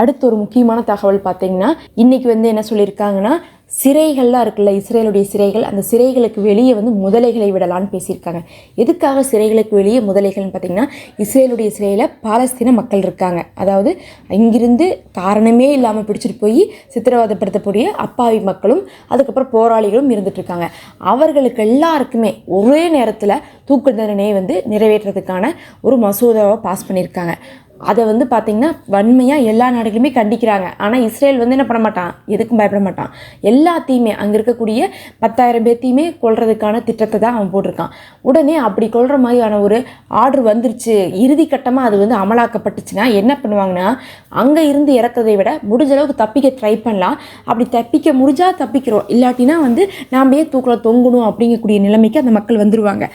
அடுத்து ஒரு முக்கியமான தகவல் பார்த்தீங்கன்னா, இன்றைக்கி வந்து என்ன சொல்லியிருக்காங்கன்னா, சிறைகள்லாம் இருக்குல்ல, இஸ்ரேலுடைய சிறைகள், அந்த சிறைகளுக்கு வெளியே வந்து முதலைகளை விடலான்னு பேசியிருக்காங்க. எதுக்காக சிறைகளுக்கு வெளியே முதலைகள்னு பார்த்திங்கன்னா, இஸ்ரேலுடைய சிறையில் பாலஸ்தீன மக்கள் இருக்காங்க. அதாவது இங்கிருந்து காரணமே இல்லாமல் பிடிச்சிட்டு போய் சித்திரவதைப்படுத்தக்கூடிய அப்பாவி மக்களும் அதுக்கப்புறம் போராளிகளும் இருந்துகிட்ருக்காங்க. அவர்களுக்கு எல்லாருக்குமே ஒரே நேரத்தில் தூக்கு தண்டனையை வந்து நிறைவேற்றுறதுக்கான ஒரு மசோதாவை பாஸ் பண்ணியிருக்காங்க. அதை வந்து பார்த்திங்கன்னா வன்மையாக எல்லா நாடுகளுமே கண்டிக்கிறாங்க. ஆனால் இஸ்ரேல் வந்து என்ன பண்ண மாட்டான், எதுக்கும் பயப்பட மாட்டான். எல்லாத்தையுமே அங்கே இருக்கக்கூடிய 10,000 பேர்த்தையுமே கொல்றதுக்கான திட்டத்தை தான் அவன் போட்டிருக்கான். உடனே அப்படி கொல்ற மாதிரியான ஒரு ஆர்டர் வந்துருச்சு, இறுதி கட்டமாக அது வந்து அமலாக்கப்பட்டுச்சுன்னா என்ன பண்ணுவாங்கன்னா, அங்கே இருந்து இறக்கிறதை விட முடிஞ்ச அளவுக்கு தப்பிக்க ட்ரை பண்ணலாம். அப்படி தப்பிக்க முடிஞ்சால் தப்பிக்கிறோம், இல்லாட்டினா வந்து நாமே தூக்கில் தொங்கணும் அப்படிங்கக்கூடிய நிலைமைக்கு அந்த மக்கள் வந்துடுவாங்க.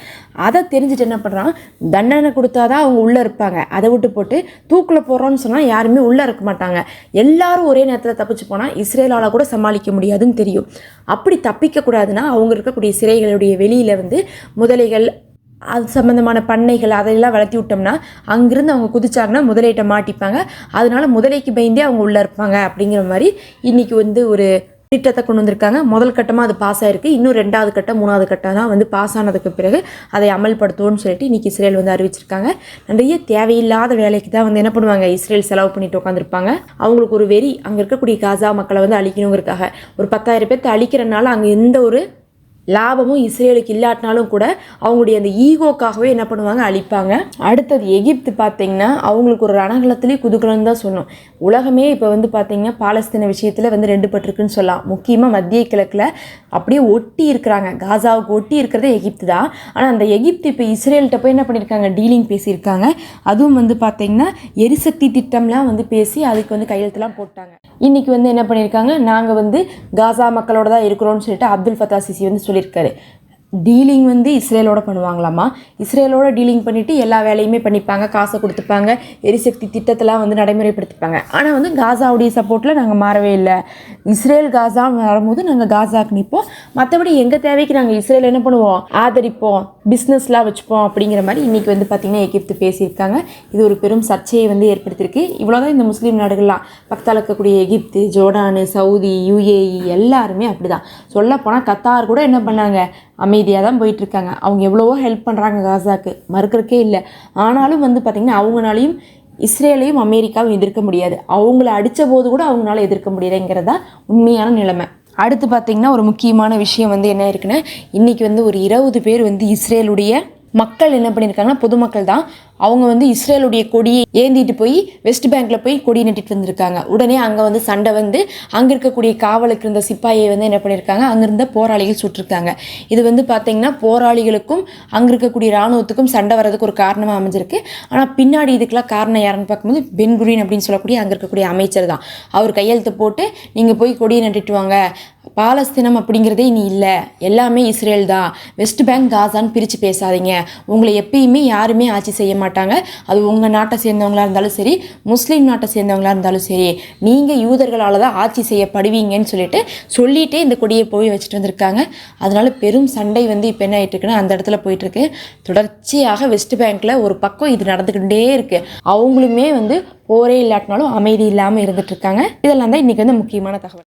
அதை தெரிஞ்சுட்டு என்ன பண்ணுறான், தண்டனை கொடுத்தாதான் அவங்க உள்ளே இருப்பாங்க. அதை விட்டு போட்டு தூக்கில் போகிறோன்னு சொன்னால் யாருமே உள்ளே இருக்க மாட்டாங்க. எல்லாரும் ஒரே நேரத்தில் தப்பிச்சு போனால் இஸ்ரேலால் கூட சமாளிக்க முடியாதுன்னு தெரியும். அப்படி தப்பிக்கக்கூடாதுன்னா அவங்க இருக்கக்கூடிய சிறைகளுடைய வெளியில் வந்து முதலைகள், அது சம்மந்தமான பண்ணைகள் அதையெல்லாம் வளர்த்தி விட்டோம்னா அங்கேருந்து அவங்க குதிச்சாங்கன்னா முதலையிட்ட மாட்டிப்பாங்க. அதனால முதலைக்கு பயந்தே அவங்க உள்ளே இருப்பாங்க. அப்படிங்கிற மாதிரி இன்றைக்கி வந்து ஒரு திட்டத்தை கொண்டு வந்திருக்காங்க. முதல் கட்டமாக அது பாஸ் ஆகிருக்கு. இன்னும் 2வது கட்டம் 3வது கட்டம் தான் வந்து பாஸ் ஆனதுக்கு பிறகு அதை அமல்படுத்துவோம்னு சொல்லிட்டு இன்றைக்கி இஸ்ரேல் வந்து அறிவிச்சிருக்காங்க. நிறைய தேவையில்லாத வேலைக்கு தான் வந்து என்ன பண்ணுவாங்க, இஸ்ரேல் செலவு பண்ணிட்டு உட்காந்துருப்பாங்க. அவங்களுக்கு ஒரு வெறி, அங்கே இருக்கக்கூடிய காசா மக்களை வந்து அழிக்கணுங்கிறதுக்காக. ஒரு 10,000 பேர்த்தை அழிக்கிறனால அங்கே எந்த ஒரு லாபமும் இஸ்ரேலுக்கு இல்லாட்டினாலும் கூட அவங்களுடைய அந்த ஈகோக்காகவே என்ன பண்ணுவாங்க, அழிப்பாங்க. அடுத்தது எகிப்து பார்த்திங்கன்னா அவங்களுக்கு ஒரு ரணகலத்துலேயே குதுகலன்னு தான் சொல்லணும். உலகமே இப்போ வந்து பார்த்திங்கன்னா பாலஸ்தீன விஷயத்தில் வந்து 2 பட்டிருக்குன்னு சொல்லலாம். முக்கியமாக மத்திய கிழக்கில் அப்படியே ஒட்டி இருக்கிறாங்க. காசாவுக்கு ஒட்டி இருக்கிறதே எகிப்து தான். ஆனால் அந்த எகிப்து இப்போ இஸ்ரேல்கிட்ட போய் என்ன பண்ணியிருக்காங்க, டீலிங் பேசியிருக்காங்க. அதுவும் வந்து பார்த்திங்கன்னா எரிசக்தி திட்டம்லாம் வந்து பேசி அதுக்கு வந்து கையெழுத்துலாம் போட்டாங்க. இன்றைக்கி வந்து என்ன பண்ணியிருக்காங்க, நாங்கள் வந்து காசா மக்களோட தான் இருக்கிறோன்னு சொல்லிட்டு அப்துல் ஃபத்தா சிசி வந்து சொல்லியிருக்காரு. டீலிங் வந்து இஸ்ரேலோட பண்ணுவாங்களாமா. இஸ்ரேலோட டீலிங் பண்ணிவிட்டு எல்லா வேலையுமே பண்ணிப்பாங்க, காசை கொடுத்துப்பாங்க, எரிசக்தி திட்டத்தெல்லாம் வந்து நடைமுறைப்படுத்திப்பாங்க. ஆனால் வந்து காசாவுடைய சப்போர்ட்டில் நாங்கள் மாறவே இல்லை. இஸ்ரேல் காசா வரும்போது நாங்கள் காசாக்கு நிற்போம், மற்றபடி எங்கள் தேவைக்கு நாங்கள் இஸ்ரேல் என்ன பண்ணுவோம், ஆதரிப்போம், பிஸ்னஸ்லாம் வச்சுப்போம் அப்படிங்கிற மாதிரி இன்றைக்கி வந்து பார்த்திங்கன்னா எகிப்து பேசியிருக்காங்க. இது ஒரு பெரும் சர்ச்சையை வந்து ஏற்படுத்தியிருக்கு. இவ்வளோதான் இந்த முஸ்லீம் நாடுகள்லாம். பக்கத்தில் இருக்கக்கூடிய எகிப்து, ஜோர்டானு, சவுதி, UAE எல்லாருமே அப்படி தான். சொல்லப்போனால் கத்தார் கூட என்ன பண்ணாங்க, அமைதியாக தான் போயிட்டுருக்காங்க. அவங்க எவ்வளவோ ஹெல்ப் பண்ணுறாங்க காசாக்கு, மறுக்கிறக்கே இல்லை. ஆனாலும் வந்து பார்த்திங்கன்னா அவங்களாலையும் இஸ்ரேலையும் அமெரிக்காவும் எதிர்க்க முடியாது. அவங்கள அடித்த போது கூட அவங்களால எதிர்க்க முடியலைங்கிறது தான் உண்மையான நிலைமை. அடுத்து பார்த்திங்கன்னா ஒரு முக்கியமான விஷயம் வந்து என்ன இருக்குன்னா, இன்றைக்கி வந்து ஒரு 20 பேர் வந்து இஸ்ரேலுடைய மக்கள் என்ன பண்ணியிருக்காங்கன்னா, பொதுமக்கள் தான், அவங்க வந்து இஸ்ரேலுடைய கொடியை ஏந்திட்டு போய் வெஸ்ட் பேங்க்கில் போய் கொடி நட்டிட்டு வந்திருக்காங்க. உடனே அங்கே வந்து சண்டை வந்து அங்கே இருக்கக்கூடிய காவலுக்கு இருந்த சிப்பாயை வந்து என்ன பண்ணியிருக்காங்க, அங்கிருந்த போராளிகள் சுட்டிருக்காங்க. இது வந்து பார்த்திங்கன்னா போராளிகளுக்கும் அங்கே இருக்கக்கூடிய இராணுவத்துக்கும் சண்டை வர்றதுக்கு ஒரு காரணமாக அமைஞ்சிருக்கு. ஆனால் பின்னாடி இதுக்கெல்லாம் காரணம் யாருன்னு பார்க்கும்போது பென் குரியன் அப்படின்னு சொல்லக்கூடிய அங்கே இருக்கக்கூடிய அமைச்சர் தான். அவர் கையெழுத்து போட்டு நீங்கள் போய் கொடியை நட்டிட்டு வாங்க, பாலஸ்தீனம் அப்படிங்கிறதே இனி இல்லை, எல்லாமே இஸ்ரேல் தான், வெஸ்ட் பேங்க் காசான்னு பிரித்து பேசாதீங்க, உங்களை எப்பயுமே யாருமே ஆட்சி செய்ய மாட்டாங்க, அது உங்கள் நாட்டை சேர்ந்தவங்களாக இருந்தாலும் சரி, முஸ்லீம் நாட்டை சேர்ந்தவங்களாக இருந்தாலும் சரி, நீங்கள் யூதர்களால் தான் ஆட்சி செய்யப்படுவீங்கன்னு சொல்லிகிட்டே இந்த கொடியை போய் வச்சுட்டு வந்திருக்காங்க. அதனால் பெரும் சண்டை வந்து இப்போ என்ன ஆகிட்டு இருக்குன்னா அந்த இடத்துல போயிட்டுருக்கு. தொடர்ச்சியாக வெஸ்ட் பேங்க்கில் ஒரு பக்கம் இது நடந்துக்கிட்டே இருக்குது. அவங்களுமே வந்து போரே இல்லாட்டினாலும் அமைதி இல்லாமல் இருந்துகிட்ருக்காங்க. இதெல்லாம் தான் இன்றைக்கி வந்து முக்கியமான தகவல்.